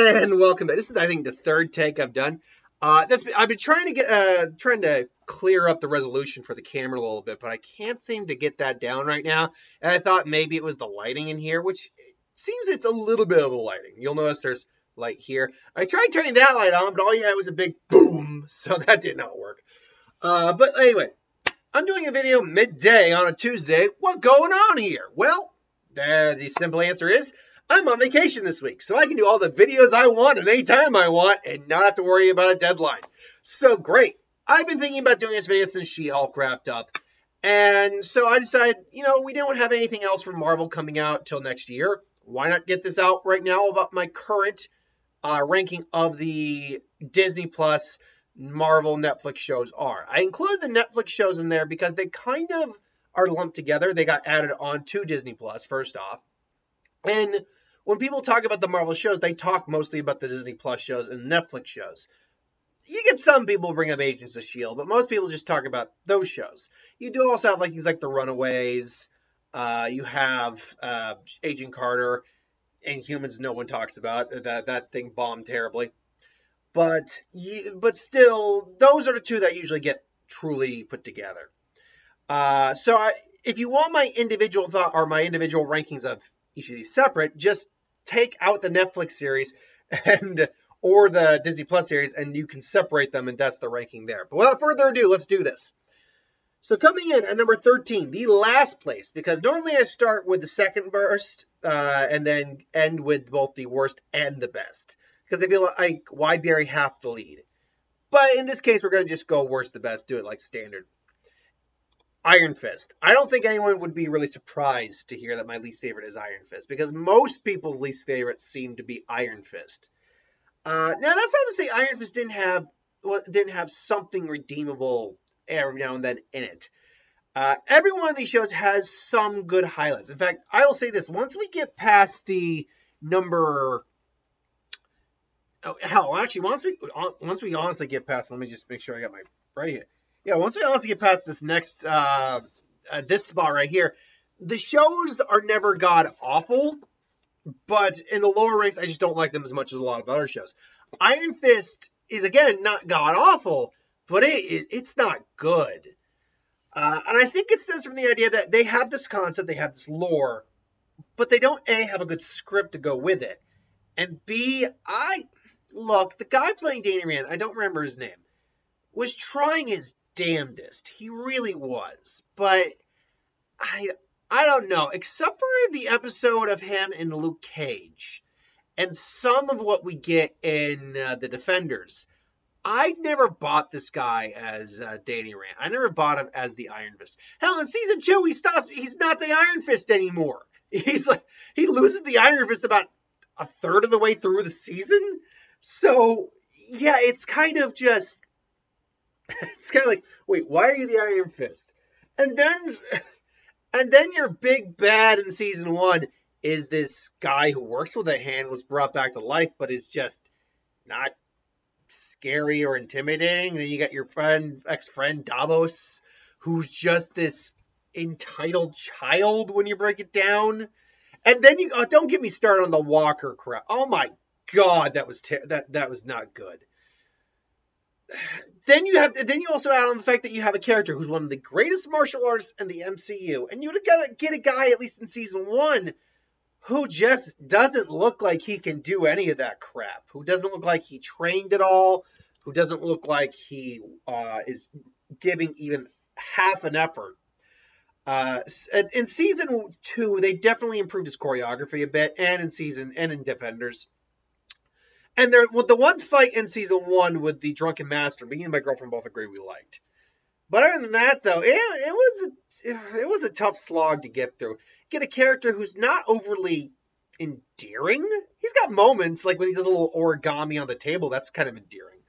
And welcome back. This is, I think, the third take I've done. I've been trying to clear up the resolution for the camera a little bit, but I can't seem to get that down right now. And I thought maybe it was the lighting in here, which seems it's a little bit of the lighting. You'll notice there's light here. I tried turning that light on, but all you had was a big boom, so that did not work. But anyway, I'm doing a video midday on a Tuesday. What's going on here? Well, the simple answer is I'm on vacation this week, so I can do all the videos I want at any time I want and not have to worry about a deadline. So great. I've been thinking about doing this video since She-Hulk wrapped up. And so I decided, we don't have anything else from Marvel coming out till next year. Why not get this out right now about my current ranking of the Disney Plus Marvel Netflix shows are. I included the Netflix shows in there because they kind of are lumped together. They got added on to Disney Plus, first off. And when people talk about the Marvel shows, they talk mostly about the Disney Plus shows and Netflix shows. You get some people bring up Agents of S.H.I.E.L.D., but most people just talk about those shows. You do also have things like The Runaways. You have Agent Carter. Inhumans no one talks about. That thing bombed terribly. But still, those are the two that usually get truly put together. If you want my individual thought or my individual rankings of each of these separate, just take out the Netflix series or the Disney Plus series, and you can separate them, and that's the ranking there. But without further ado, let's do this. So coming in at number 13, the last place, because normally I start with the second worst, and then end with both the worst and the best. Because I feel like, why bury half the lead? But in this case, we're going to just go worst to best, do it like standard. Iron Fist. I don't think anyone would be really surprised to hear that my least favorite is Iron Fist, because most people's least favorites seem to be Iron Fist. Now, that's not to say Iron Fist didn't have something redeemable every now and then in it. Every one of these shows has some good highlights. In fact, I will say this. Once we get past the number... Oh, hell, actually, once we honestly get past... Let me just make sure I got my... Right here. Yeah, once we honestly get past this next... this spot right here, the shows are never god-awful, but in the lower ranks, I just don't like them as much as a lot of other shows. Iron Fist is, again, not god-awful, but it's not good. And I think it stems from the idea that they have this concept, they have this lore, but they don't, A, have a good script to go with it, and B, look, the guy playing Danny Rand, I don't remember his name, was trying his damnedest. He really was. But I don't know. Except for the episode of him in Luke Cage and some of what we get in The Defenders, I never bought this guy as Danny Rand. I never bought him as the Iron Fist. Hell, in season 2, he's not the Iron Fist anymore. He loses the Iron Fist about a third of the way through the season. So, yeah, it's kind of just... It's kind of like, wait, why are you the Iron Fist? And then your big bad in season 1 is this guy who works with a hand, was brought back to life, but is just not scary or intimidating. Then you got your ex-friend Davos, who's just this entitled child when you break it down. And then you don't get me started on the Walker crap. Oh my God, that was not good. Then you also add on the fact that you have a character who's one of the greatest martial artists in the MCU, and you've got to get a guy, at least in season 1, who just doesn't look like he can do any of that crap, who doesn't look like he trained at all, who doesn't look like he is giving even half an effort. In season 2, they definitely improved his choreography a bit, and in Defenders. And the one fight in season 1 with the Drunken Master, me and my girlfriend both agree we liked. But other than that, though, it was a tough slog to get through. Get a character who's not overly endearing. He's got moments, like when he does a little origami on the table, that's kind of endearing.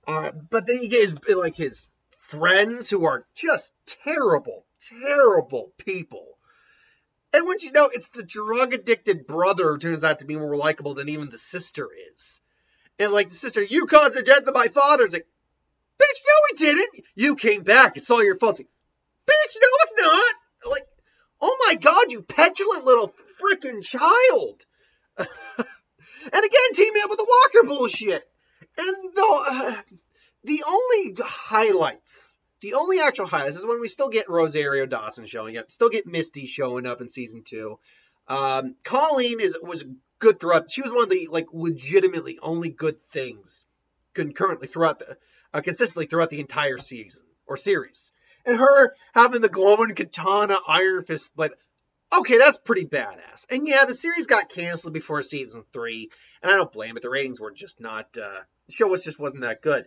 But then you get his friends who are just terrible, terrible people. And once you know, it's the drug-addicted brother who turns out to be more likable than even the sister is. And the sister, you caused the death of my father. It's like, bitch, no, he didn't. You came back. It's all your fault. It's like, bitch, no, it's not. Oh my God, you petulant little freaking child. And again, and teaming up with the Walker bullshit. And the only highlights, the only actual highlights is when we still get Rosario Dawson showing up, still get Misty showing up in season 2. Colleen was good throughout. She was one of the legitimately only good things concurrently consistently throughout the entire season or series. And her having the glowing katana Iron Fist, okay, that's pretty badass. And yeah, the series got canceled before season 3, and I don't blame it. The ratings were just not, the show just wasn't that good.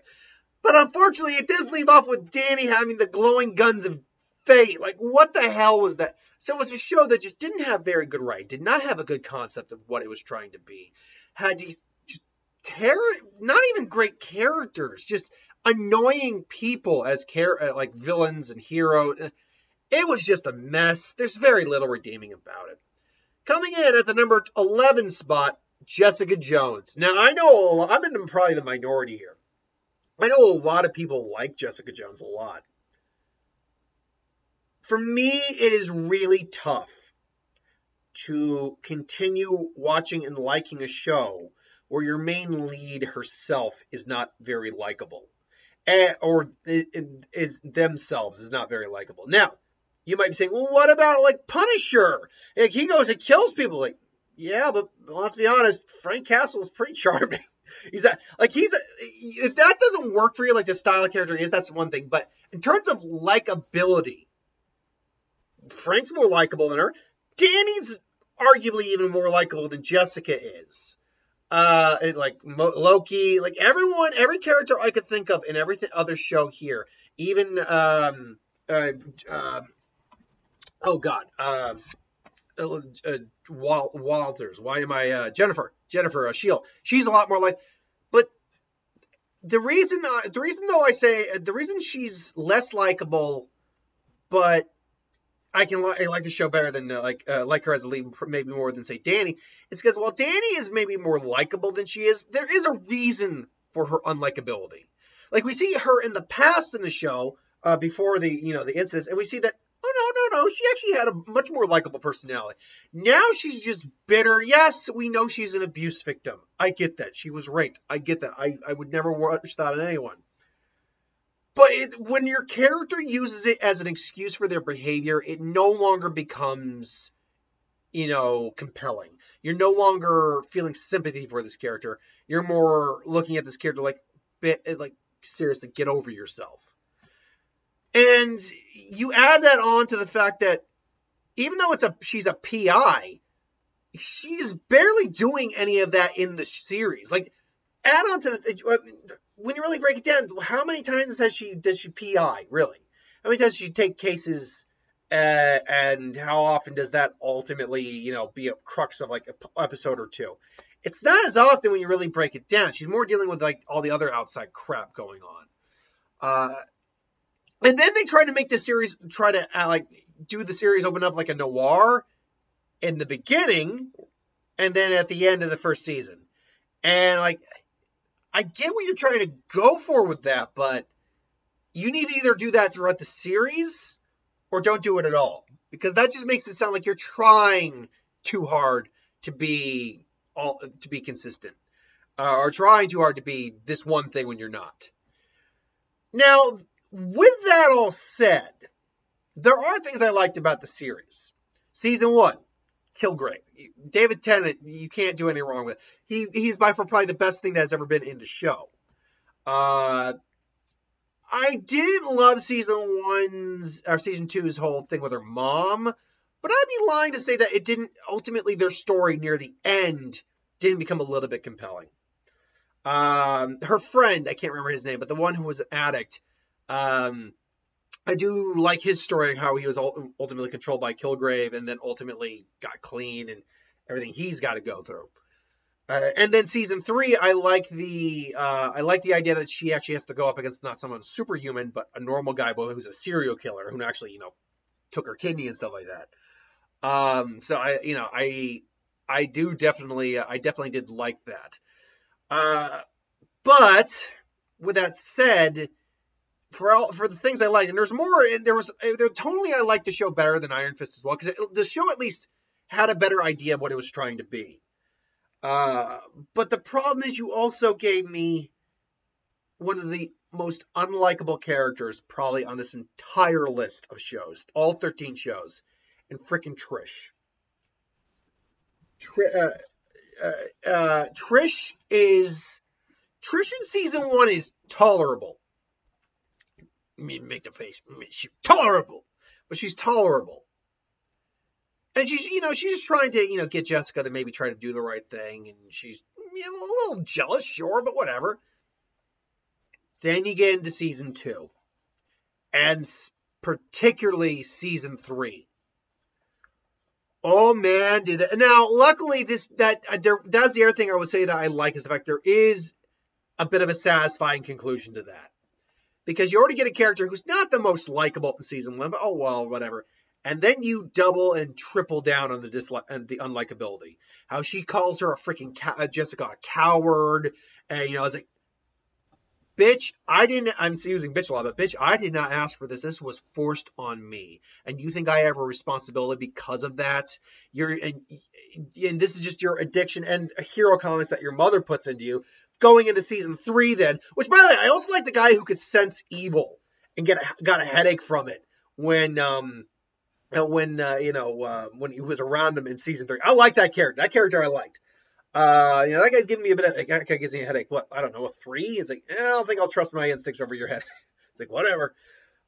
But unfortunately, it does leave off with Danny having the glowing guns of fate. What the hell was that? So it's a show that just didn't have very good writing, did not have a good concept of what it was trying to be. Had these not even great characters, just annoying people as villains and heroes. It was just a mess. There's very little redeeming about it. Coming in at the number 11 spot, Jessica Jones. Now, I know I'm in probably the minority here. I know a lot of people like Jessica Jones a lot. For me, it is really tough to continue watching and liking a show where your main lead herself is not very likable. Or themselves is not very likable. Now, you might be saying, well, what about Punisher? He goes and kills people. Yeah, but let's be honest, Frank Castle is pretty charming. If that doesn't work for you, the style of character he is, that's one thing. But in terms of likability, Frank's more likable than her. Danny's arguably even more likable than Jessica is. Loki, every character I could think of in every other show here, even Walters. Why am I Jennifer SheHulk? She's a lot more but the reason she's less likable, but I like the show better than like her as a lead, maybe more than say Danny. It's because while Danny is maybe more likable than she is, there is a reason for her unlikability. We see her in the past in the show before the incidents, and we see that no, she actually had a much more likable personality. Now she's just bitter. Yes, we know she's an abuse victim. I get that. She was raped. I get that. I would never wish that on anyone. But when your character uses it as an excuse for their behavior, it no longer becomes, compelling. You're no longer feeling sympathy for this character. You're more looking at this character seriously, get over yourself. And you add that on to the fact that even though she's a PI, she's barely doing any of that in the series. Add on to when you really break it down, how many times does she PI, really? How many times does she take cases, and how often does that ultimately, be a crux of an episode or two? It's not as often when you really break it down. She's more dealing with all the other outside crap going on. And then they try to make the series, do the series open up like a noir in the beginning, and then at the end of the first season. And I get what you're trying to go for with that, but you need to either do that throughout the series or don't do it at all. Because that just makes it sound like you're trying too hard to be consistent. Or trying too hard to be this one thing when you're not. Now, with that all said, there are things I liked about the series. Season 1, Kilgrave. David Tennant, you can't do anything wrong with. He's by far probably the best thing that's ever been in the show. I didn't love season 2's whole thing with her mom, but I'd be lying to say that it didn't, ultimately their story near the end didn't become a little bit compelling. Her friend, I can't remember his name, but the one who was an addict, I do like his story, how he was ultimately controlled by Kilgrave and then ultimately got clean and everything he's got to go through. And then season 3, I like the idea that she actually has to go up against not someone superhuman, but a normal guy who's a serial killer who actually, took her kidney and stuff like that. So I definitely did like that. But with that said, for the things I liked, and there's more, and totally I liked the show better than Iron Fist as well, because the show at least had a better idea of what it was trying to be. But the problem is you also gave me one of the most unlikable characters probably on this entire list of shows, all 13 shows, and frickin' Trish. Trish in season 1 is tolerable. Make the face. She's tolerable, but she's tolerable. And she's just trying to, get Jessica to maybe try to do the right thing, and she's a little jealous, sure, but whatever. Then you get into season 2, and particularly season 3. Oh man, now luckily that's the other thing I would say that I like is the fact there is a bit of a satisfying conclusion to that, because you already get a character who's not the most likable in season 1, but oh well, whatever. And then you double and triple down on the unlikability. How she calls her a freaking Jessica a coward, and I was like, bitch, I'm using bitch a lot, but bitch, I did not ask for this. This was forced on me. And you think I have a responsibility because of that? And this is just your addiction and hero comments that your mother puts into you. Going into season 3 then, which by the way, I also like the guy who could sense evil and got a headache from it when he was around him in season 3. I like that character. That character I liked. That guy's giving me a bit of, that guy gives me a headache. What? I don't know, a 3? It's like, I don't think I'll trust my instincts over your head. It's like, whatever.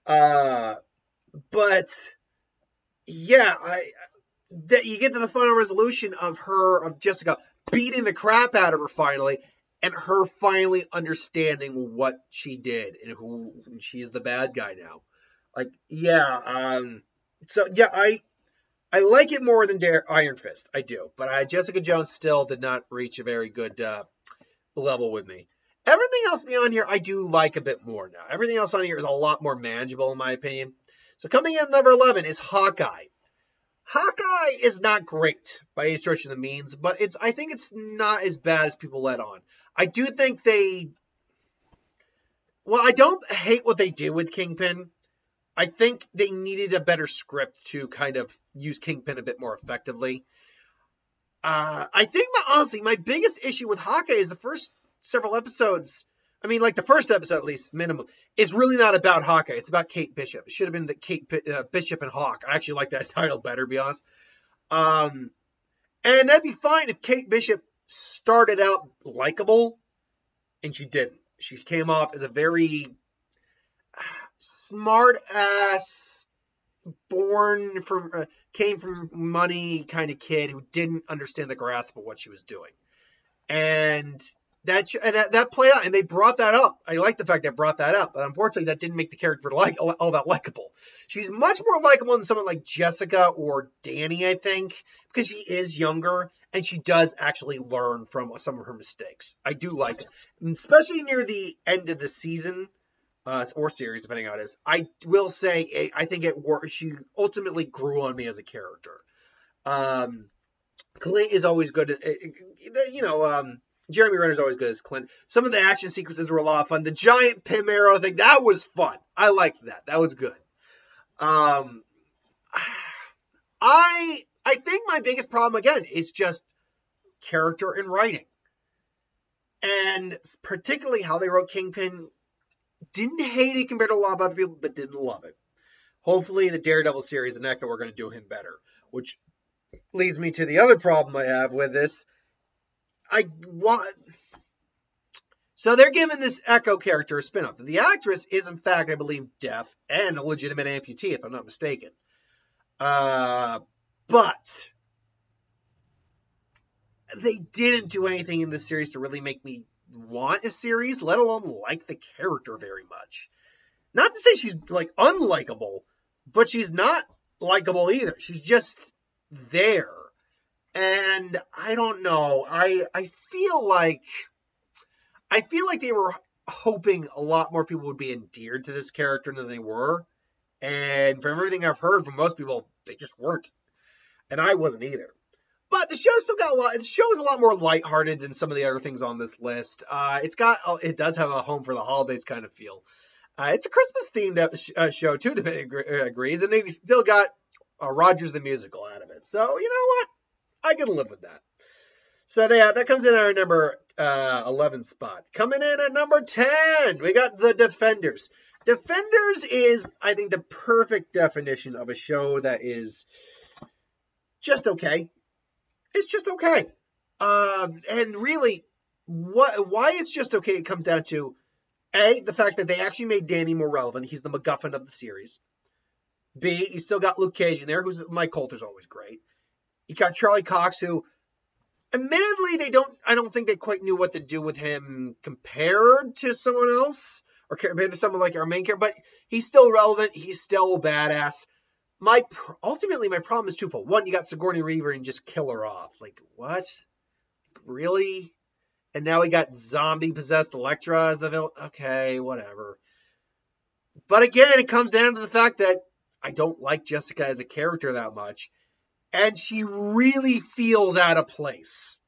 But yeah, that you get to the final resolution of Jessica beating the crap out of her finally, and her finally understanding what she did and she's the bad guy now. Like, yeah, so yeah, I like it more than Iron Fist. I do. But Jessica Jones still did not reach a very good level with me. Everything else beyond here, I do like a bit more now. Everything else on here is a lot more manageable, in my opinion. So coming in at number 11 is Hawkeye. Hawkeye is not great by any stretch of the means, but I think it's not as bad as people let on. I do think I don't hate what they did with Kingpin. I think they needed a better script to kind of use Kingpin a bit more effectively. I think honestly, my biggest issue with Hawkeye is the first several episodes. I mean, like the first episode, at least minimum, is really not about Hawkeye. It's about Kate Bishop. It should have been the Kate Bishop and Hawk. I actually like that title better, to be honest. And that'd be fine if Kate Bishop started out likable, and she didn't. She came off as a very smart ass, came from money kind of kid who didn't understand the grasp of what she was doing, and that played out, and they brought that up. I like the fact they brought that up, but unfortunately, that didn't make the character all that likable. She's much more likable than someone like Jessica or Danny, I think, because she is younger and she does actually learn from some of her mistakes. I do like it, and especially near the end of the season. Or series, depending on how it is. I will say, I think she ultimately grew on me as a character. Clint is always good. Jeremy Renner's always good as Clint. Some of the action sequences were a lot of fun. The giant Pym arrow thing, that was fun. I liked that. That was good. I think my biggest problem, again, is just character and writing. And particularly how they wrote Kingpin. Didn't hate it compared to a lot of other people, but didn't love it. Hopefully, the Daredevil series and Echo are going to do him better, which leads me to the other problem I have with this. So they're giving this Echo character a spinoff. The actress is, in fact, I believe, deaf and a legitimate amputee, if I'm not mistaken. But they didn't do anything in this series to really make me want a series, let alone like the character very much. Not to say she's like unlikable, but she's not likable either. She's just there. And I don't know. I feel like they were hoping a lot more people would be endeared to this character than they were. And from everything I've heard from most people, they just weren't. And I wasn't either. But the show still got the show is a lot more lighthearted than some of the other things on this list. It does have a home for the holidays kind of feel. It's a Christmas themed show too, to agrees, and they still got Rogers the musical out of it. So you know what, I can live with that. So yeah, that comes in our number 11 spot. Coming in at number 10, we got The Defenders. Defenders is, I think, the perfect definition of a show that is just okay. It's just okay. And really, why it's just okay, it comes down to, A, the fact that they actually made Danny more relevant. He's the MacGuffin of the series. B, you still got Luke Cage in there, who's Mike Coulter's always great. You got Charlie Cox, who, admittedly, I don't think they quite knew what to do with him compared to someone else, or compared to someone like our main character, but he's still relevant. He's still badass. Ultimately, my problem is twofold. One, you got Sigourney Weaver and just kill her off. Like, what? Really? And now we got zombie-possessed Elektra as the villain. Okay, whatever. But again, it comes down to the fact that I don't like Jessica as a character that much. And she really feels out of place.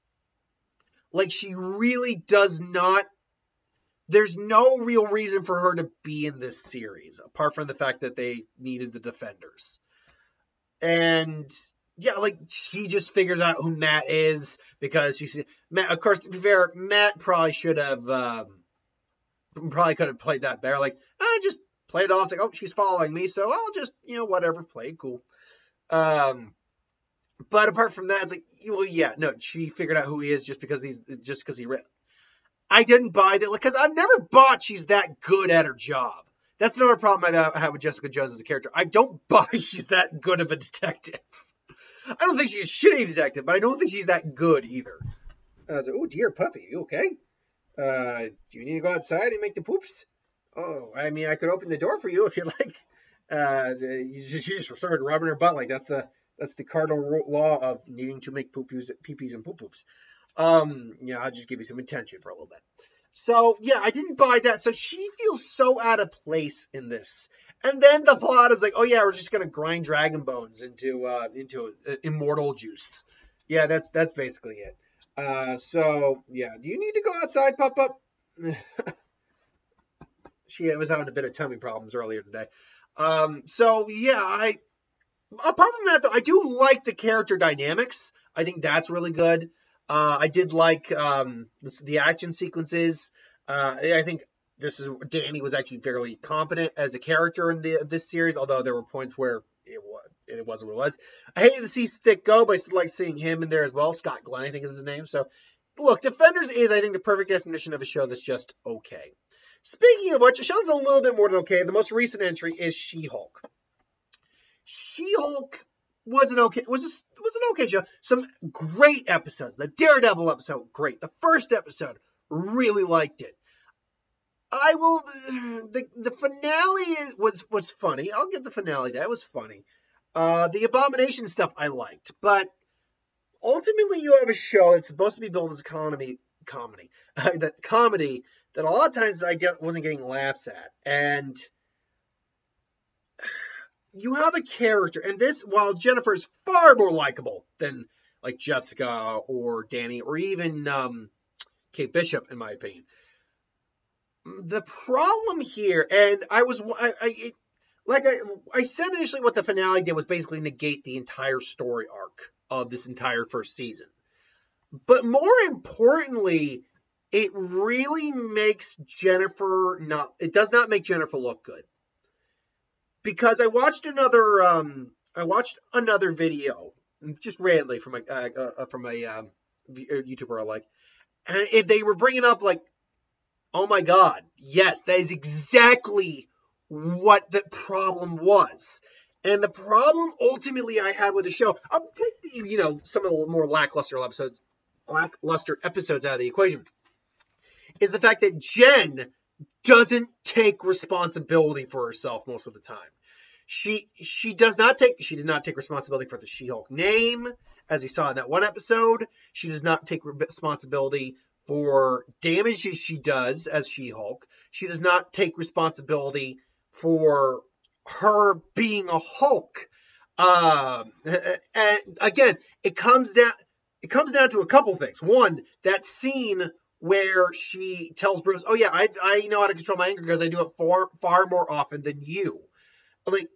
Like, she really does not... There's no real reason for her to be in this series, apart from the fact that they needed the Defenders. And, yeah, like, she just figures out who Matt is, because she's... Matt, of course, to be fair, Matt probably should have... probably could have played that better. Like, I just played it off, like, oh, she's following me, so I'll just, whatever, play it cool. But apart from that, it's like, well, yeah, no, she figured out who he is just because he read. I didn't buy that, because I've never bought she's that good at her job. That's another problem I have with Jessica Jones as a character. I don't buy she's that good of a detective. I don't think she's a shitty detective, but I don't think she's that good either. I was like, oh, dear puppy, you okay? Do you need to go outside and make the poops? Oh, I mean, I could open the door for you if you like. She just started rubbing her butt. Like, that's the cardinal law of needing to make pee-pees and poop-poops. I'll just give you some attention for a little bit. So, yeah, I didn't buy that. So she feels so out of place in this. And then the plot is like, oh, yeah, we're just going to grind dragon bones into immortal juice. Yeah, that's basically it. So, yeah, do you need to go outside, Pop-Up? She was having a bit of tummy problems earlier today. So, yeah, apart from that, though, I do like the character dynamics. I think that's really good. I did like the action sequences. I think Danny was actually fairly competent as a character in this series, although there were points where it wasn't what it was. I hated to see Stick go, but I still like seeing him in there as well. Scott Glenn, I think is his name. So, look, Defenders is, I think, the perfect definition of a show that's just okay. Speaking of which, a show that's a little bit more than okay. The most recent entry is SheHulk. SheHulk was an okay show. Some great episodes. The Daredevil episode, great. The first episode, really liked it. The finale was funny. I'll give the finale that. It was funny. The Abomination stuff I liked. But ultimately you have a show that's supposed to be built as a comedy that a lot of times I wasn't getting laughs at. And you have a character, and this, while Jennifer is far more likable than like Jessica or Danny or even Kate Bishop, in my opinion. The problem here, and I said initially, what the finale did was basically negate the entire story arc of this entire first season. But more importantly, it really makes it does not make Jennifer look good. Because I watched another video, just randomly from a YouTuber I like, and they were bringing up like, oh my God, yes, that is exactly what the problem was. And the problem ultimately I had with the show, I'll take some of the more lackluster episodes out of the equation, is the fact that Jen doesn't take responsibility for herself most of the time. She did not take responsibility for the She-Hulk name, as we saw in that one episode. She does not take responsibility for damages she does as She-Hulk. She does not take responsibility for her being a Hulk. And again, it comes down to a couple things. One, that scene where she tells Bruce, "Oh yeah, I know how to control my anger because I do it far more often than you." Like,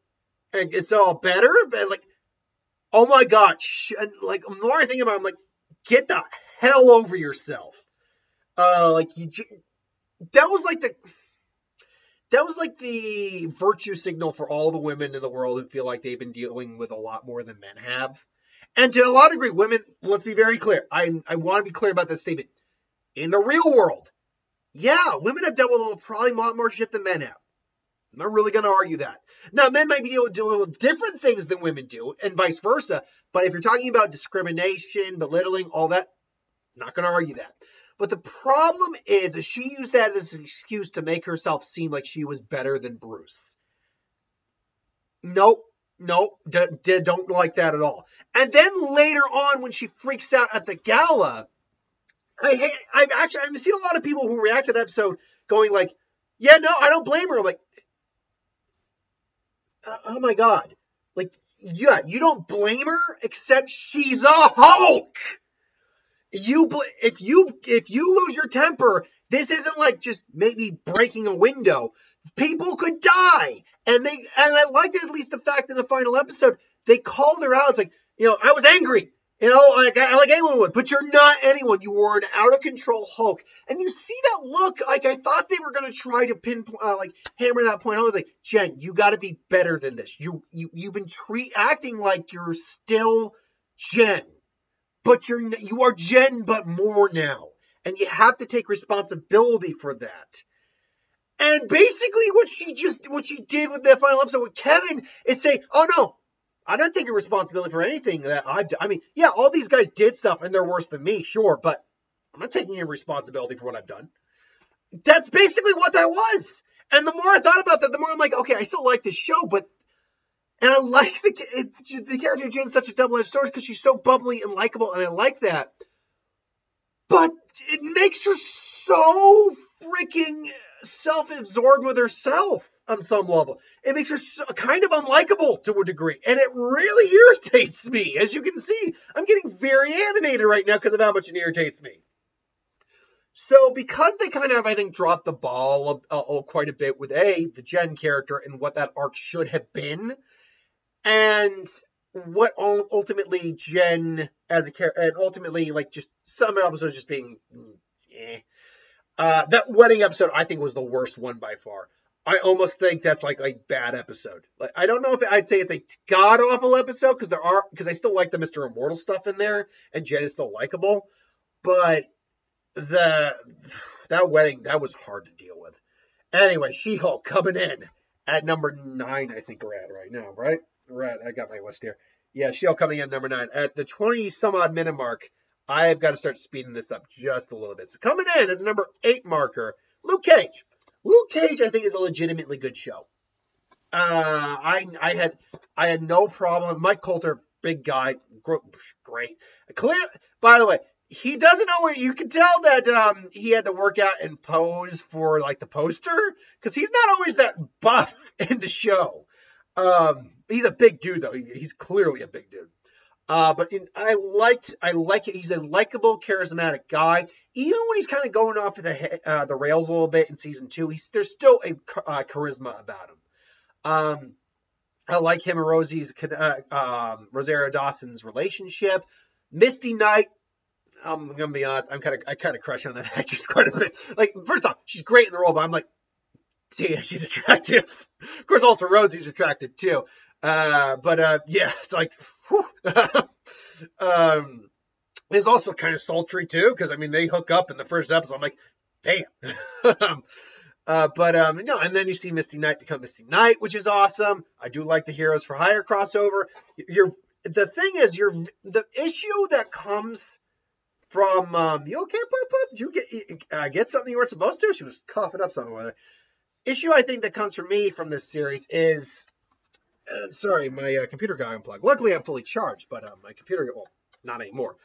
it's all better, but like, oh my God, and like, the more I think about it, I'm like, get the hell over yourself. Like that was like the virtue signal for all the women in the world who feel like they've been dealing with a lot more than men have. And to a lot of degree, women, let's be very clear. I want to be clear about this statement. In the real world, yeah, women have dealt with probably a lot more shit than men have. I'm not really going to argue that. Now, men might be dealing with different things than women do, and vice versa. But if you're talking about discrimination, belittling, all that, I'm not going to argue that. But the problem is she used that as an excuse to make herself seem like she was better than Bruce. Nope, don't like that at all. And then later on, when she freaks out at the gala, I've seen a lot of people who react to that episode going like, yeah, no, I don't blame her. I'm like, oh my God. Like, yeah, you don't blame her, except she's a Hulk. If you lose your temper, this isn't like just maybe breaking a window. People could die. And I liked it, at least the fact in the final episode, they called her out. It's like, I was angry. Like anyone would, but you're not anyone. You were an out of control Hulk. And you see that look, like I thought they were going to try to pinpoint, hammer that point. I was like, Jen, you got to be better than this. You've been acting like you're still Jen, but you are Jen, but more now. And you have to take responsibility for that. And basically what she did with that final episode with Kevin is say, oh no, I'm not taking responsibility for anything that I've done. I mean, yeah, all these guys did stuff and they're worse than me, sure, but I'm not taking any responsibility for what I've done. That's basically what that was. And the more I thought about that, the more I'm like, okay, I still like this show, and I like the character of Jen's such a double-edged sword because she's so bubbly and likable, and I like that. But it makes her so freaking self-absorbed with herself on some level. It makes her kind of unlikable to a degree, and it really irritates me. As you can see, I'm getting very animated right now because of how much it irritates me. So because they kind of, I think, dropped the ball quite a bit with the Jen character and what that arc should have been, and what ultimately Jen as a character, and ultimately just some episodes just being that wedding episode, I think, was the worst one by far. I almost think that's like a bad episode. Like, I don't know if I'd say it's a god awful episode because I still like the Mr. Immortal stuff in there and Jen is still likable, but that wedding, that was hard to deal with. Anyway, She-Hulk coming in at number 9. I think we're at right now, right? I got my list here. Yeah, She-Hulk coming in at number 9 at the 20 some odd minute mark. I've got to start speeding this up just a little bit. So coming in at the number 8 marker, Luke Cage. Luke Cage, I think, is a legitimately good show. I had no problem. Mike Coulter, big guy, great. By the way, he doesn't know what you can tell that he had to work out and pose for the poster because he's not always that buff in the show. He's a big dude though. He's clearly a big dude. But I like it. He's a likable, charismatic guy. Even when he's kind of going off of the rails a little bit in season 2, there's still a charisma about him. I like him and Rosario Dawson's relationship. Misty Knight. I'm gonna be honest. I kind of crush on that actress quite a bit. First off, she's great in the role, but I'm like, see, she's attractive. Of course, also Rosie's attractive too. Yeah, it's like, it's also kind of sultry too, because they hook up in the first episode. I'm like, damn. No, and then you see Misty Knight become Misty Knight, which is awesome. I do like the Heroes for Hire crossover. The thing is, the issue that comes from, you okay, Papa? Did you get something you weren't supposed to? She was coughing up something with her. Issue I think that comes from me from this series is, sorry, my computer got unplugged. Luckily, I'm fully charged, but my computer, well, not anymore,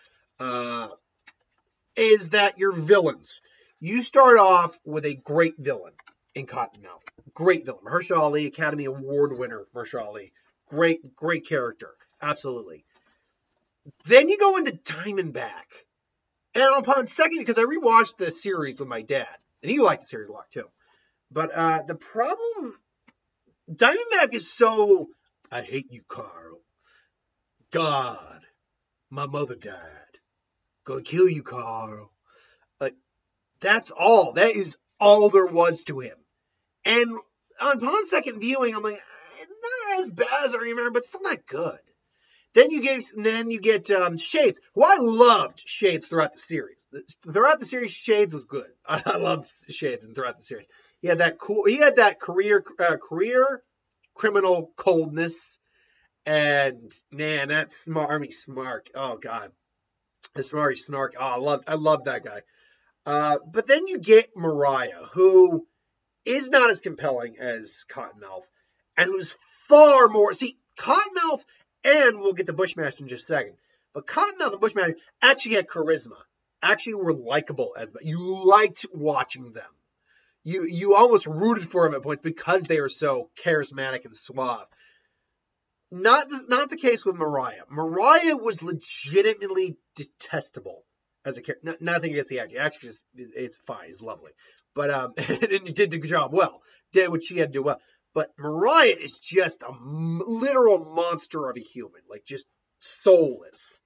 is that your villains. You start off with a great villain in Cottonmouth. Great villain. Mahershala Ali, Academy Award winner Mahershala Ali. Great character. Absolutely. Then you go into Diamondback. And upon second, because I rewatched the series with my dad, and he liked the series a lot too. But the problem, Diamondback is so, I hate you, Carl. God, my mother died. gonna kill you, Carl. Like, that's all. That is all there was to him. And upon second viewing, I'm like, not as bad as I remember, but still not good. Then you get Shades, who I loved Shades throughout the series. Throughout the series, Shades was good. I loved Shades and throughout the series. He had that career criminal coldness, and man, that smarmy snark. Oh God, the smarmy snark. Oh, I love that guy. But then you get Mariah, who is not as compelling as Cottonmouth, and who's far more. See, Cottonmouth, and we'll get to Bushmaster in just a second, but Cottonmouth and Bushmaster actually had charisma, actually were likable as you liked watching them. You almost rooted for them at points because they were so charismatic and suave. Not the case with Mariah. Mariah was legitimately detestable as a character. Nothing against the actor. Actually, it's fine. It's lovely. But and he did the job well. Did what she had to do well. But Mariah is just a literal monster of a human, like just soulless.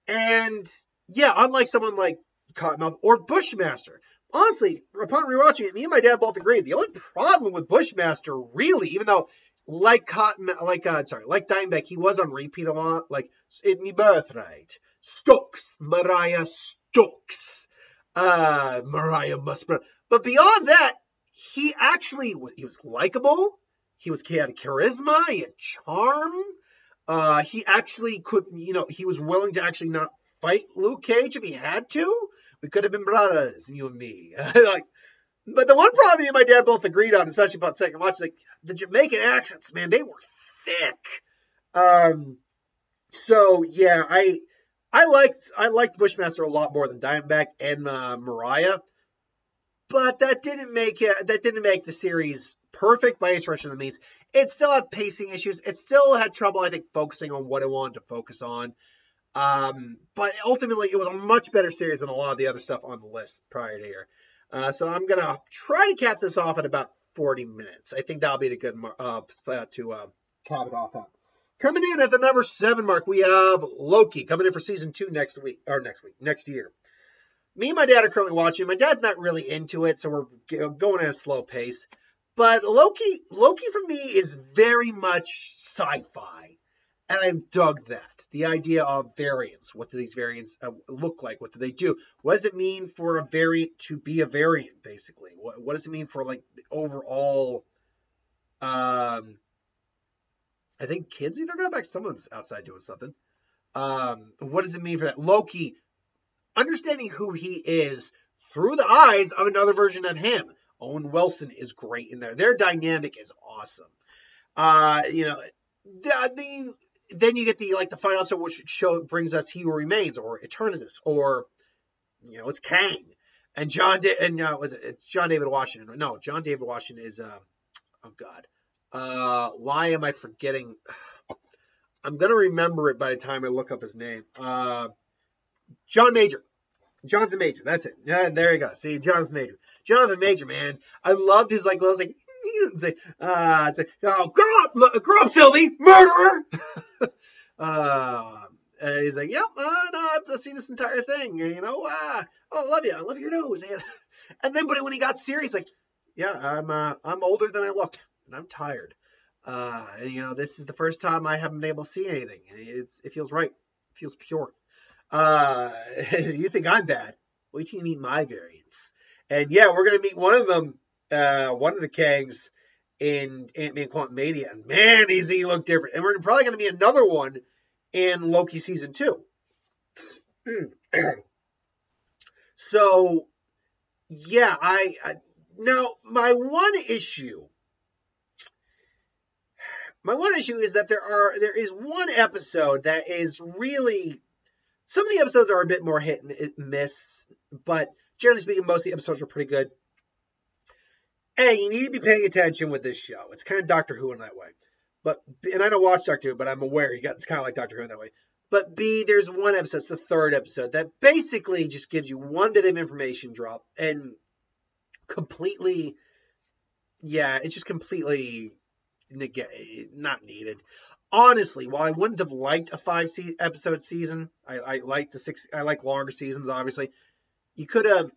And yeah, unlike someone like Cottonmouth or Bushmaster. Honestly, upon rewatching it, me and my dad both agreed. The only problem with Bushmaster, really, even though like Dimebag, he was on repeat a lot. Like, it's me birthright. Stokes, Mariah Stokes. Mariah must. But beyond that, he was likable. He had a charisma. He had charm. He actually could, he was willing to actually not fight Luke Cage if he had to. We could have been brothers, you and me. But the one problem me and my dad both agreed on, especially about second watch, is like the Jamaican accents, man, they were thick. So yeah, I liked Bushmaster a lot more than Diamondback and Mariah, but that didn't make the series perfect by any stretch of the means. It still had pacing issues. It still had trouble, I think, focusing on what it wanted to focus on. But ultimately, it was a much better series than a lot of the other stuff on the list prior to here. So I'm going to try to cap this off at about 40 minutes. I think that'll be the good spot to cap it off at. Coming in at the number 7 mark, we have Loki coming in for season 2 next year. Me and my dad are currently watching. My dad's not really into it, so we're going at a slow pace. But Loki for me is very much sci-fi. And I've dug that. The idea of variants. What do these variants look like? What do they do? What does it mean for a variant to be a variant, basically? What does it mean for, like, the overall... I think kids either got back. Someone's outside doing something. What does it mean for that? Loki, understanding who he is through the eyes of another version of him. Owen Wilson is great in there. Their dynamic is awesome. Then you get the final episode, which brings us He Who Remains, or Eternatus, or it's Kang, and it's John David Washington. No, John David Washington is oh God, why am I forgetting? I'm gonna remember it by the time I look up his name. Jonathan Major. That's it. Yeah, there you go. See, Jonathan Major, man. I loved his oh, grow up, Sylvie, murderer. And he's like, yep, no, I've seen this entire thing. I love you. I love your nose. And then, but when he got serious, like, yeah, I'm older than I look, and I'm tired. This is the first time I haven't been able to see anything. It feels right. It feels pure. You think I'm bad? Wait till you meet my variants. And yeah, we're gonna meet one of them, one of the Kangs in Ant-Man Quantumania. And man, does he look different. And we're probably gonna meet another one in Loki season 2. So yeah, now my one issue is that there is one episode that is really, some of the episodes are a bit more hit and miss, but generally speaking, most of the episodes are pretty good. A, you need to be paying attention with this show. It's kind of Doctor Who in that way. And I don't watch Doctor Who, but I'm aware it's kind of like Doctor Who in that way. But B, there's one episode, it's the 3rd episode, that basically just gives you one bit of information drop and it's just completely not needed. honestly, while I wouldn't have liked a 5 episode season, I like the 6. I like longer seasons. Obviously, you could have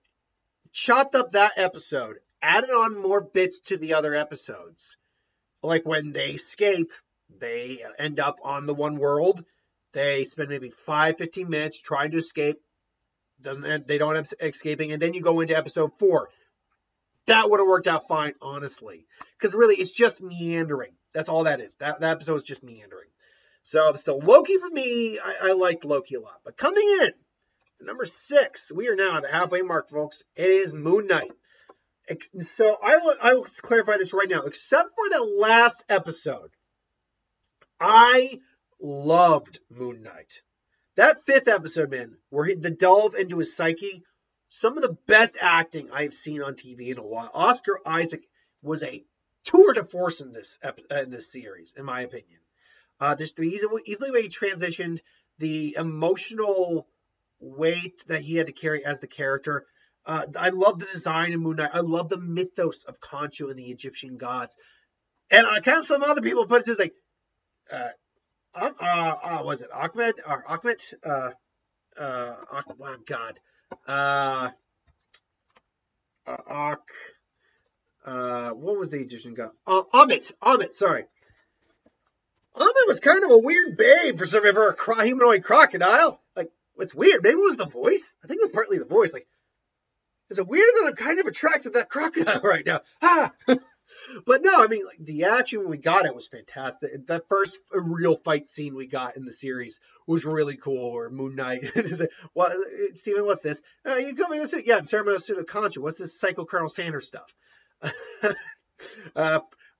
chopped up that episode, added on more bits to the other episodes. Like when they escape, they end up on the one world. They spend maybe 5-15 minutes trying to escape. They don't end up escaping, and then you go into episode 4. That would have worked out fine, honestly, because really it's just meandering. That's all that is. That episode is just meandering. So still Loki for me. I liked Loki a lot. But coming in number 6, we are now at the halfway mark, folks. It is Moon Knight. So I will clarify this right now. Except for the last episode, I loved Moon Knight. That 5th episode, man, where the delve into his psyche, some of the best acting I've seen on TV in a while. Oscar Isaac was a tour de force in this series, in my opinion. Just the easily way he transitioned, the emotional weight that he had to carry as the character. I love the design of Moon Knight. I love the mythos of Khonshu and the Egyptian gods. And kind of some other people put it as like, was it Ahmed or Ahmed? Oh God. What was the Egyptian god? Amit, sorry. Amit was kind of a weird babe for some ever a humanoid crocodile. Like, it's weird. Maybe it was the voice. I think it was partly the voice. Like, is it weird that I'm kind of attracted to that crocodile right now? But no, I mean, like, the action when we got it was fantastic. That first real fight scene we got in the series was really cool. Where Moon Knight is like, "Well, Steven, what's this? You come in, yeah, ceremonial suit of Khonshu. What's this Psycho Colonel Sanders stuff?"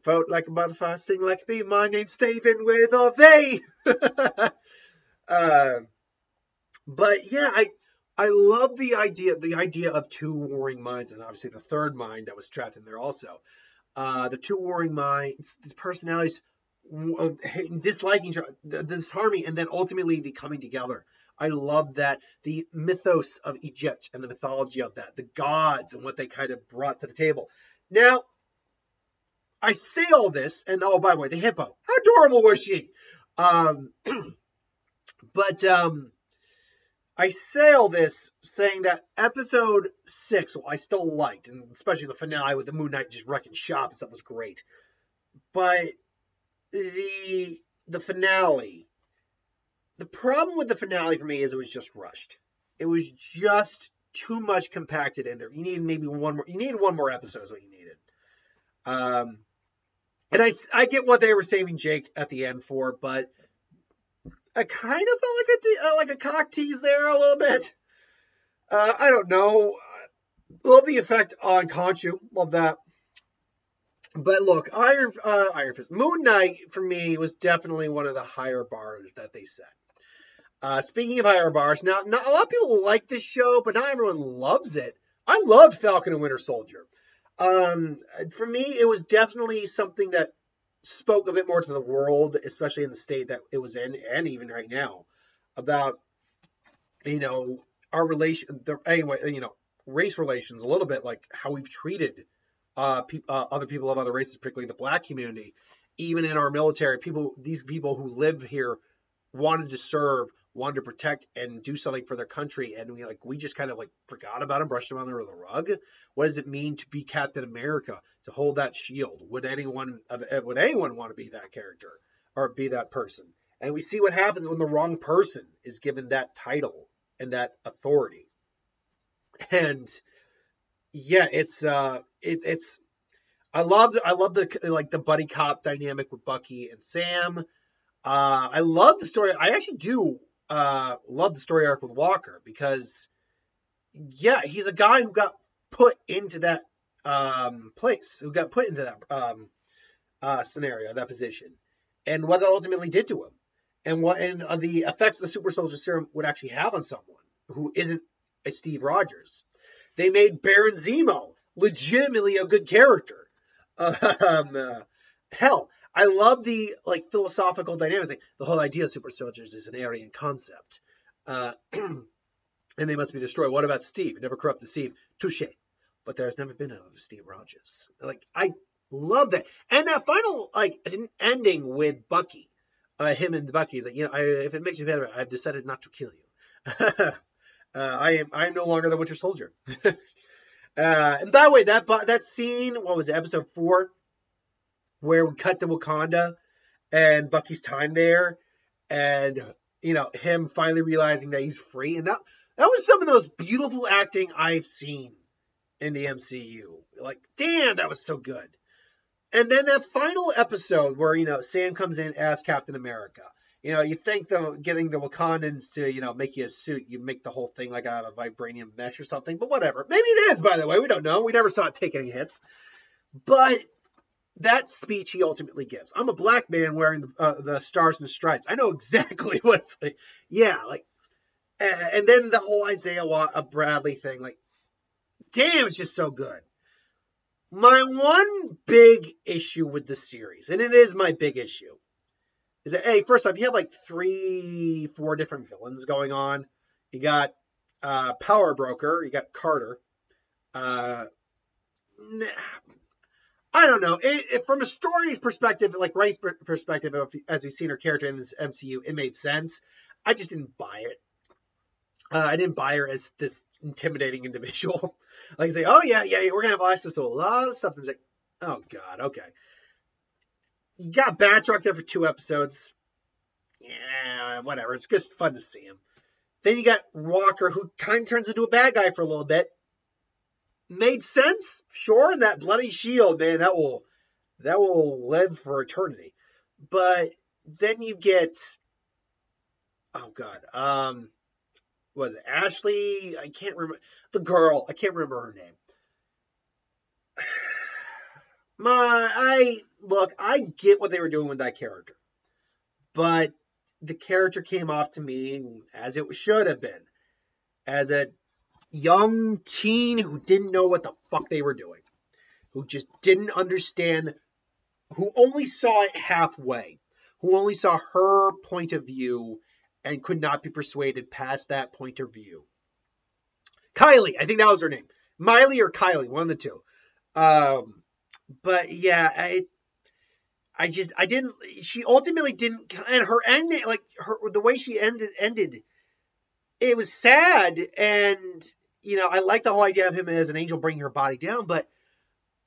Vote like a butterfly, sting like a bee. My name's Steven with a V. But yeah, I love the idea of 2 warring minds, and obviously the third mind that was trapped in there also. The 2 warring minds, the personalities disliking each other, the disharmony, and then ultimately the coming together. I love that, the mythos of Egypt and the mythology of that, the gods and what they kind of brought to the table. Now, I say all this, and oh, by the way, the hippo, how adorable was she? I say all this saying that episode 6, well, I still liked, and especially the finale with the Moon Knight just wrecking shop and stuff was great. But the finale, the problem with the finale for me is it was just rushed. It was just too much compacted in there. You needed maybe one more. You needed one more episode is what you needed. And I get what they were saving Jake at the end for, but I kind of felt like a cock tease there a little bit. I don't know. Love the effect on Khonshu. Love that. But look, Iron Fist, Moon Knight for me was definitely one of the higher bars that they set. Speaking of higher bars, now not a lot of people like this show, but not everyone loves it. I loved Falcon and Winter Soldier. For me, it was definitely something that spoke a bit more to the world, especially in the state that it was in, and even right now, about, our race relations, a little bit like how we've treated other people of other races, particularly the Black community, even in our military. These people who live here wanted to serve, wanted to protect and do something for their country, and we just kind of forgot about them, brushed them under the rug. What does it mean to be Captain America, to hold that shield? Would anyone want to be that character or be that person? And we see what happens when the wrong person is given that title and that authority. And yeah, I love the buddy cop dynamic with Bucky and Sam. I love the story. I actually do love the story arc with Walker, because yeah, he's a guy who got put into that place, who got put into that scenario, that position, and what that ultimately did to him, and the effects of the super soldier serum would actually have on someone who isn't a Steve Rogers. They made Baron Zemo legitimately a good character. Hell, I love the philosophical dynamics. The whole idea of super soldiers is an Aryan concept, and they must be destroyed. What about Steve? Never corrupted Steve. Touche. But there's never been another Steve Rogers. I love that, and that final ending with Bucky. him and Bucky. He's like, if it makes you better, I've decided not to kill you. I am no longer the Winter Soldier. And by the way, that scene, what was it, episode 4, where we cut to Wakanda and Bucky's time there, and him finally realizing that he's free, and that was some of the most beautiful acting I've seen in the MCU. Like, damn, that was so good. And then that final episode where Sam comes in as Captain America. You think getting the Wakandans to make you a suit, you make the whole thing like out of a vibranium mesh or something. But whatever. Maybe it is, by the way. We don't know. We never saw it take any hits. But that speech he ultimately gives. I'm a black man wearing the stars and stripes. I know exactly what it's like. Yeah, like, and then the whole Isaiah Bradley thing. Like, damn, it's just so good. My one big issue with the series, and it is my big issue, is that, hey, first off, you have like 3-4 different villains going on. You got Power Broker, you got Carter. I don't know. From a story's perspective, like Ray's perspective, as we've seen her character in this MCU, it made sense. I just didn't buy it. I didn't buy her as this intimidating individual. Like, say, oh, yeah, we're going to have access to a lot of stuff. And it's like, oh, God, okay. You got Batroc there for 2 episodes. Yeah, whatever. It's just fun to see him. Then you got Walker, who kind of turns into a bad guy for a little bit. Made sense, sure. And that bloody shield, man, that will live for eternity. But then you get, oh God, was it Ashley? I can't remember the girl. I can't remember her name. I get what they were doing with that character, but the character came off to me as it should have been, as a young teen who didn't know what the fuck they were doing, who just didn't understand, who only saw it halfway, who only saw her point of view and could not be persuaded past that point of view. Kylie, I think that was her name. Miley or Kylie, one of the two. But yeah, she ultimately didn't, and her ending, like the way she ended, it was sad. And, I like the whole idea of him as an angel bringing her body down, but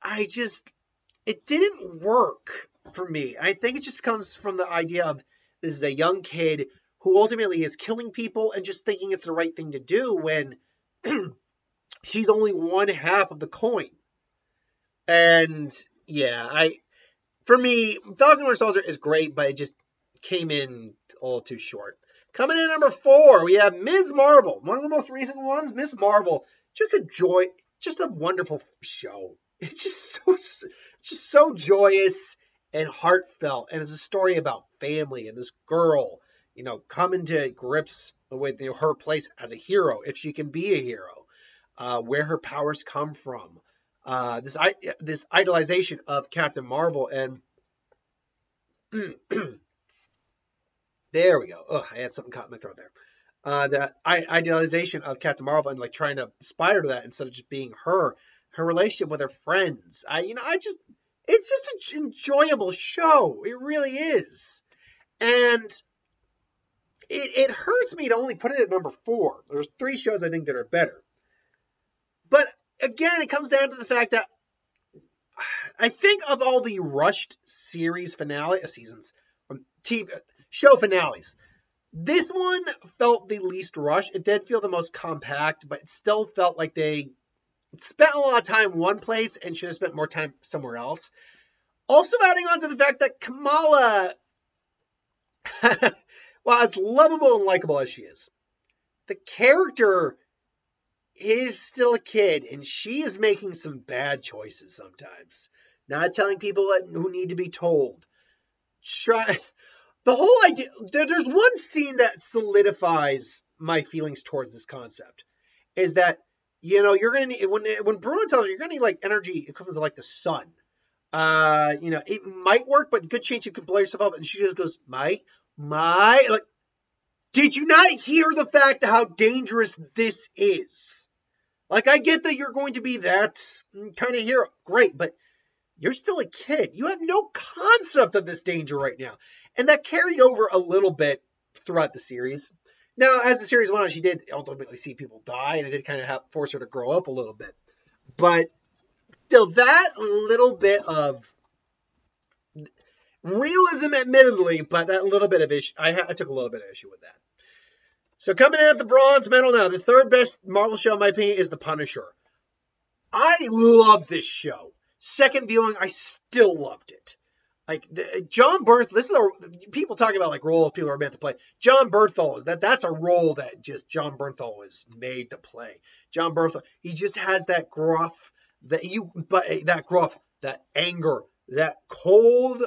it didn't work for me. I think it just comes from the idea of this is a young kid who ultimately is killing people and just thinking it's the right thing to do when she's only one half of the coin. And yeah, for me, Falcon Winter Soldier is great, but it just came in a little too short. Coming in number 4, we have Ms. Marvel, one of the most recent ones. Ms. Marvel, just a joy, just a wonderful show. It's just so joyous and heartfelt, and it's a story about family and this girl, coming to grips with her place as a hero, if she can be a hero, where her powers come from. This idolization of Captain Marvel, and there we go. Oh, I had something caught in my throat there. The idealization of Captain Marvel and like trying to aspire to that instead of just being her relationship with her friends. It's just an enjoyable show. It really is. And it hurts me to only put it at number 4. There's 3 shows I think that are better. But again, it comes down to the fact that I think of all the rushed series seasons, TV show finales, this one felt the least rushed. It did feel the most compact, but it still felt like they spent a lot of time in one place and should have spent more time somewhere else. Also adding on to the fact that Kamala, well, as lovable and likable as she is, the character is still a kid, and she is making some bad choices sometimes. Not telling people who need to be told. The whole idea, there's one scene that solidifies my feelings towards this concept, is that, you're going to need, when Bruno tells you, you're going to need like energy equivalent to like the sun. It might work, but good chance you could blow yourself up. And she just goes, like, did you not hear the fact of how dangerous this is? Like, I get that you're going to be that kind of hero. Great, but you're still a kid. You have no concept of this danger right now. And that carried over a little bit throughout the series. Now, as the series went on, she did ultimately see people die, and it did kind of force her to grow up a little bit. But still, that little bit of realism, admittedly, but that little bit of issue, I took a little bit of issue with that. So coming in at the bronze medal now, the third best Marvel show, in my opinion, is The Punisher. I love this show. Second viewing, I still loved it. Like John Bernthal, this is people talking about like roles people are meant to play. John Bernthal, that's a role that just John Bernthal was made to play. John Bernthal, he just has that gruff, that anger, that cold,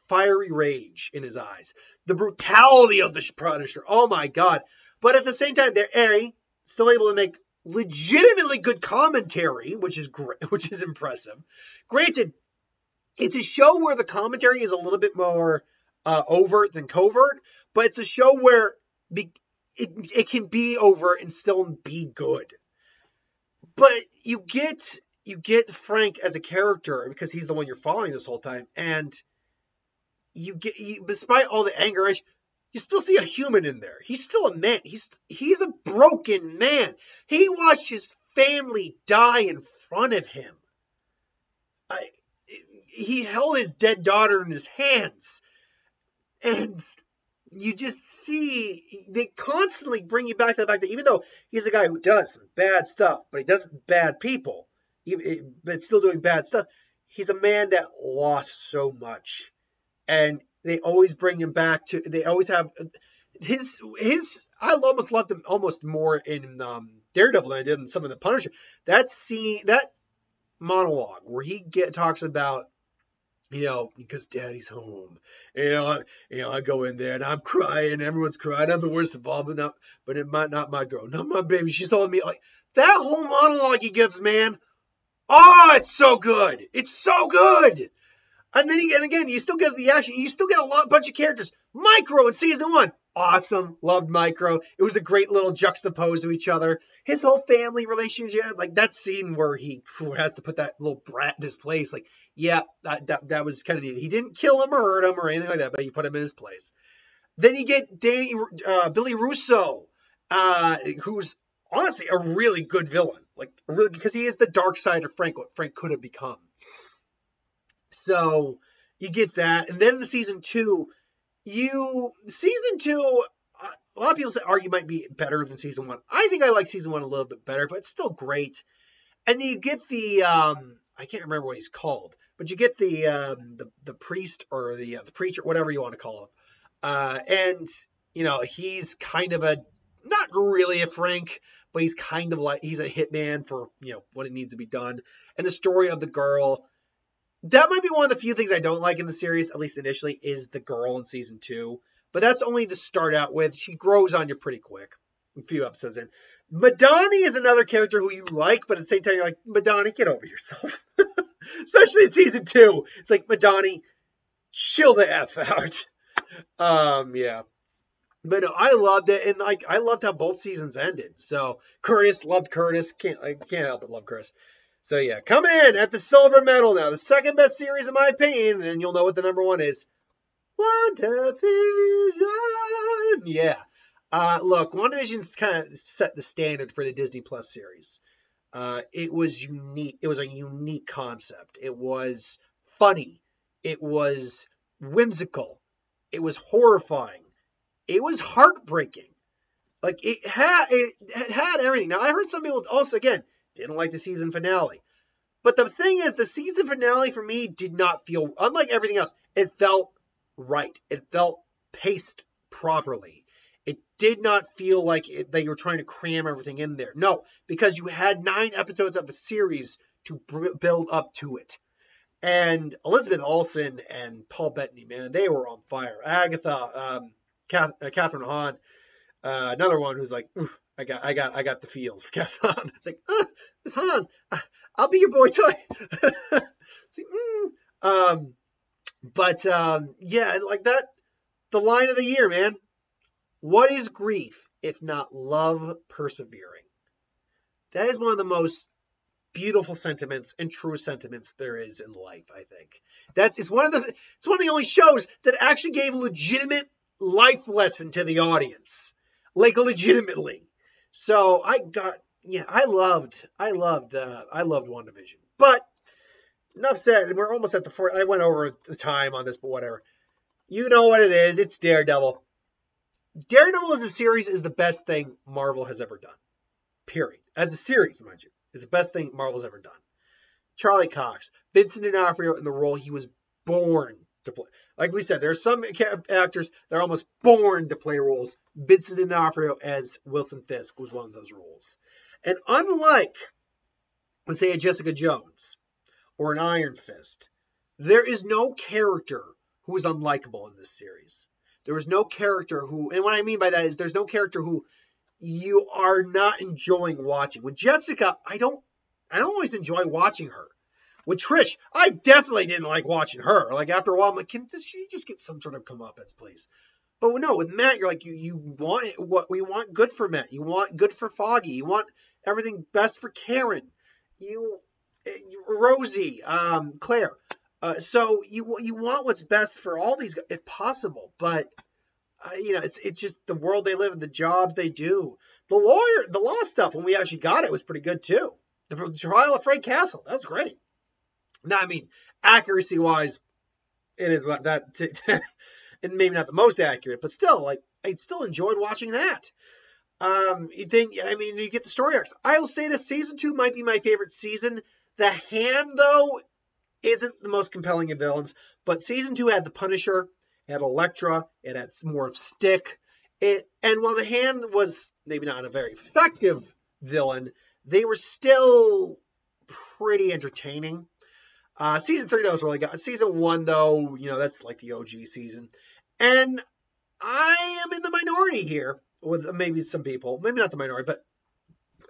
fiery rage in his eyes, the brutality of the Punisher. Oh my God! But at the same time, they're still able to make legitimately good commentary, which is great, which is impressive. Granted, it's a show where the commentary is a little bit more overt than covert, but it's a show where it can be overt and still be good. But you get Frank as a character because he's the one you're following this whole time, and despite all the anger, you still see a human in there. He's still a man. He's a broken man. He watched his family die in front of him. He held his dead daughter in his hands. And you just see, they constantly bring you back to the fact that even though he's a guy who does some bad stuff, but he does bad people, but still doing bad stuff, he's a man that lost so much. And they always bring him back to, they always have his I almost loved him almost more in Daredevil than I did in some of the Punisher. That scene, that monologue where he talks about, because Daddy's home. I go in there and I'm crying. Everyone's crying. I'm the worst of all, but it might not my girl, not my baby. She's holding me like that whole monologue he gives, man. Oh, it's so good. It's so good. And then again, you still get the action. You still get bunch of characters. Micro in season 1. Awesome. Loved Micro. It was a great little juxtapose to each other. His whole family relationship, like that scene where he has to put that little brat in his place. Like, yeah, that was kind of neat. He didn't kill him or hurt him or anything like that, but he put him in his place. Then you get Billy Russo, who's honestly a really good villain. Like, really, because he is the dark side of Frank, what Frank could have become. So you get that. And then the season 2, a lot of people argue might be better than season 1. I think I like season 1 a little bit better, but it's still great. And then you get the, I can't remember what he's called, but you get the priest or the preacher, whatever you want to call him. And, he's kind of not really a Frank, but he's kind of like, he's a hitman for, what it needs to be done. And the story of the girl, that might be one of the few things I don't like in the series, at least initially, is the girl in season 2. But that's only to start out with. She grows on you pretty quick. A few episodes in. Madani is another character who you like, but at the same time, you're like, Madani, get over yourself. Especially in season 2. It's like, Madani, chill the F out. Yeah. But no, I loved it. And I loved how both seasons ended. So, loved Curtis. I can't help but love Curtis. So yeah, coming in at the silver medal now, the second best series in my opinion, and you'll know what the number 1 is. WandaVision! Yeah. Look, WandaVision's kind of set the standard for the Disney Plus series. It was unique. It was a unique concept. It was funny. It was whimsical. It was horrifying. It was heartbreaking. Like, it had everything. Now, I heard some people also, again, didn't like the season finale. But the thing is, the season finale for me did not feel, unlike everything else, it felt right. It felt paced properly. It did not feel like that you were trying to cram everything in there. No, because you had 9 episodes of a series to build up to it. And Elizabeth Olsen and Paul Bettany, man, they were on fire. Agatha, Catherine Hahn, another one who's like, oof, I got the feels for Catherine Hahn. It's like, Miss Hahn, I'll be your boy toy. It's like, yeah, like that, the line of the year, man. What is grief if not love persevering? That is one of the most beautiful sentiments and true sentiments there is in life, I think. It's one of the only shows that actually gave a legitimate life lesson to the audience. Like legitimately. So I loved WandaVision. But enough said, we're almost at the fourth. I went over the time on this, but whatever. You know what it is. It's Daredevil. Daredevil as a series is the best thing Marvel has ever done. Period. As a series, mind you, is the best thing Marvel's ever done. Charlie Cox, Vincent D'Onofrio in the role he was born to play. Like we said, there are some actors that are almost born to play roles. Vincent D'Onofrio as Wilson Fisk was one of those roles. And unlike, let's say, a Jessica Jones or an Iron Fist, there is no character who is unlikable in this series. There is no character who, and what I mean by that is there's no character who you are not enjoying watching. With Jessica, I don't always enjoy watching her. With Trish, I definitely didn't like watching her. Like after a while, I'm like, can she just get some sort of comeuppance, please? But no, with Matt, you're like, you want what we want good for Matt. You want good for Foggy. You want everything best for Karen. Rosie, Claire. So you want what's best for all these guys, if possible. But it's just the world they live in, the jobs they do. The law stuff, when we actually got it, was pretty good too. The trial of Frank Castle, that was great. Now, I mean, accuracy-wise, it is that, and maybe not the most accurate, but still, like, I still enjoyed watching that. You get the story arcs. I will say this season 2 might be my favorite season. The Hand, though, isn't the most compelling of villains, but season 2 had the Punisher, it had Elektra, it had more of Stick. And while the Hand was maybe not a very effective villain, they were still pretty entertaining. Season 3 though was really good. Season 1 though, that's like the OG season. And I am in the minority here with maybe some people, maybe not the minority, but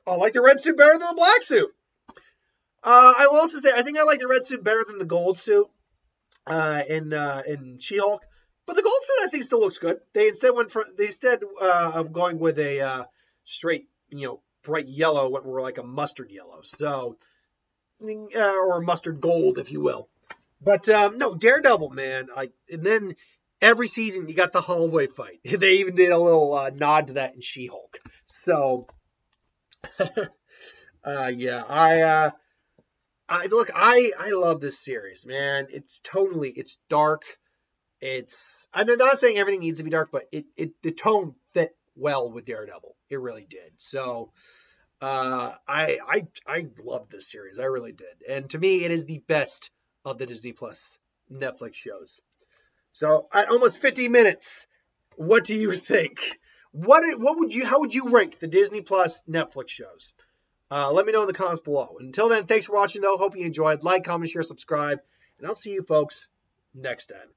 I like the red suit better than the black suit. I will also say I think I like the red suit better than the gold suit in She-Hulk. But the gold suit I think still looks good. They instead of going with a straight, bright yellow, went more like a mustard yellow. So, or mustard gold, if you will. But no, Daredevil, man. And then every season you got the hallway fight. They even did a little nod to that in She-Hulk. So, yeah, I love this series, man. It's dark. I'm not saying everything needs to be dark, but the tone fit well with Daredevil. It really did. So, I loved this series. I really did. And to me, it is the best of the Disney Plus Netflix shows. So at almost 50 minutes, what do you think? How would you rank the Disney Plus Netflix shows? Let me know in the comments below. Until then, thanks for watching though. Hope you enjoyed. Like, comment, share, subscribe, and I'll see you folks next time.